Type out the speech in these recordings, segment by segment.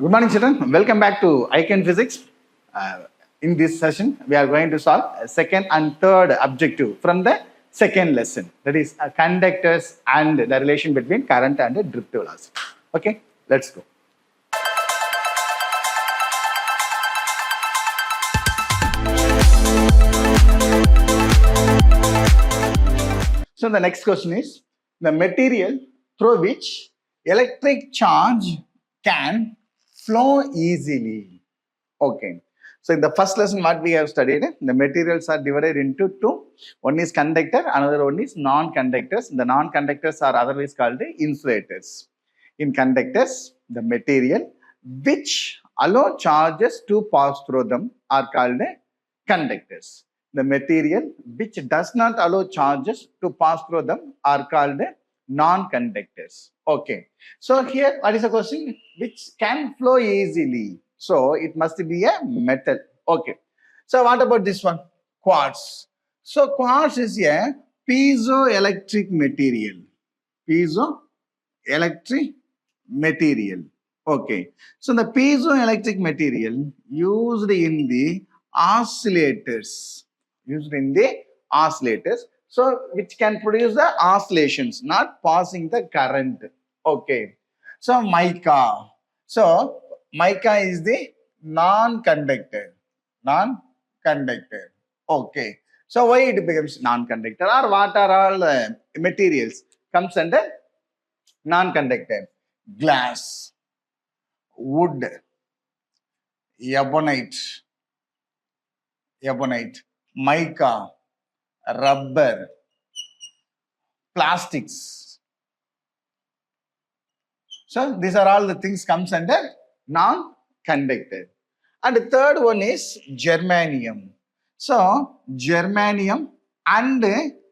Good morning, children. Welcome back to ICAN Physics. In this session, we are going to solve second and third objective from the second lesson. That is conductors and the relation between current and drift velocity. Okay, let's go. So the next question is the material through which electric charge can flow easily. Okay. So in the first lesson what we have studied, the materials are divided into two. One is conductor, another one is non-conductors. The non-conductors are otherwise called insulators. In conductors, the material which allow charges to pass through them are called conductors. The material which does not allow charges to pass through them are called non-conductors. Okay. So here, what is the question? Which can flow easily. So it must be a metal. Okay. So what about this one? Quartz. So quartz is a piezoelectric material. Piezoelectric material. Okay. So the piezoelectric material used in the oscillators. So which can produce the oscillations, not passing the current. Okay. So mica. So mica is the non-conductor. Okay. So why it becomes non-conductor, or what are all materials comes under non-conductor? Glass, wood, ebonite, mica, rubber, plastics. So these are all the things comes under non-conductor. And the third one is germanium. So germanium and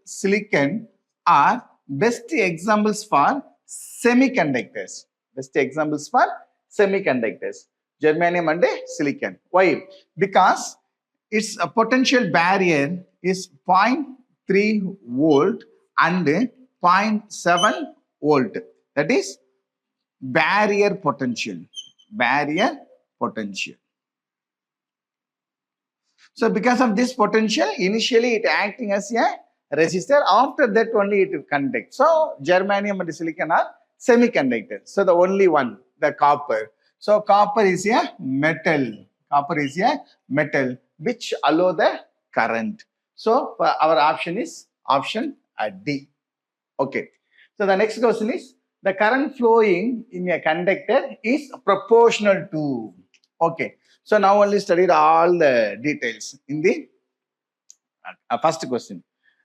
silicon are best examples for semiconductors. Germanium and silicon. Why? Because its potential barrier is 0.3 volt and 0.7 volt. That is barrier potential. So because of this potential, initially it acting as a resistor. After that only it will conduct. So germanium and silicon are semiconductors. So the only one, the copper. So copper is a metal. Which allow the current. So our option is option D. Okay. So the next question is the current flowing in a conductor is proportional to. Okay. So now only studied all the details in the first question.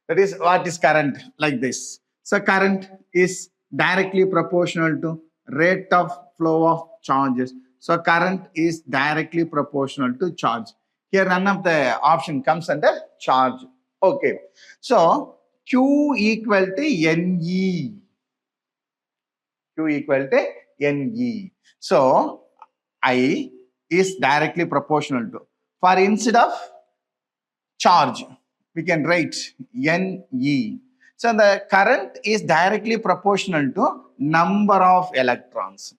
That is, what is current? Like this. So current is directly proportional to rate of flow of charges. So current is directly proportional to charge. Here none of the option comes under charge. Okay. So Q equal to NE. So I is directly proportional to. For instead of charge, we can write NE. So the current is directly proportional to number of electrons.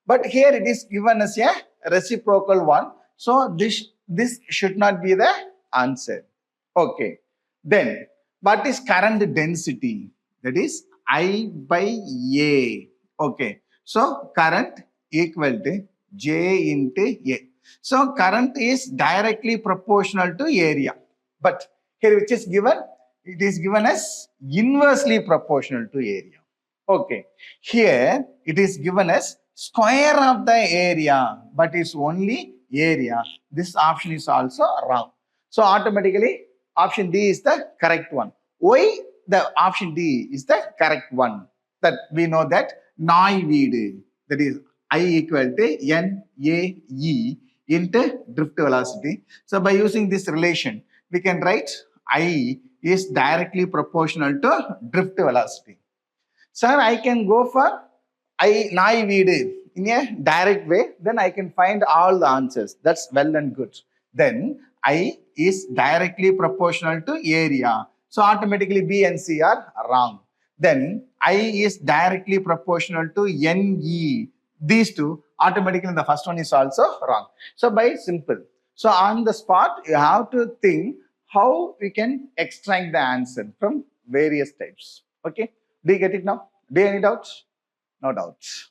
But here it is given as a reciprocal one. So this should not be the answer. Okay. Then what is current density? That is I by A. Okay. So current equal to J into A. So current is directly proportional to area. But here which is given, it is given as inversely proportional to area. Okay. Here it is given as square of the area, but it's only area. This option is also wrong. So automatically option D is the correct one. Why the option D is the correct one? That we know that Neuwied, that is I equal to NAE into drift velocity. So by using this relation, we can write I is directly proportional to drift velocity. Sir, I can go for Neuwied in a direct way, then I can find all the answers. That's well and good. Then I is directly proportional to area. So automatically B and C are wrong. Then I is directly proportional to NE. these two, automatically the first one is also wrong. So by simple. So on the spot, you have to think how we can extract the answer from various types. Okay. Do you get it now? Do you have any doubts? No doubts.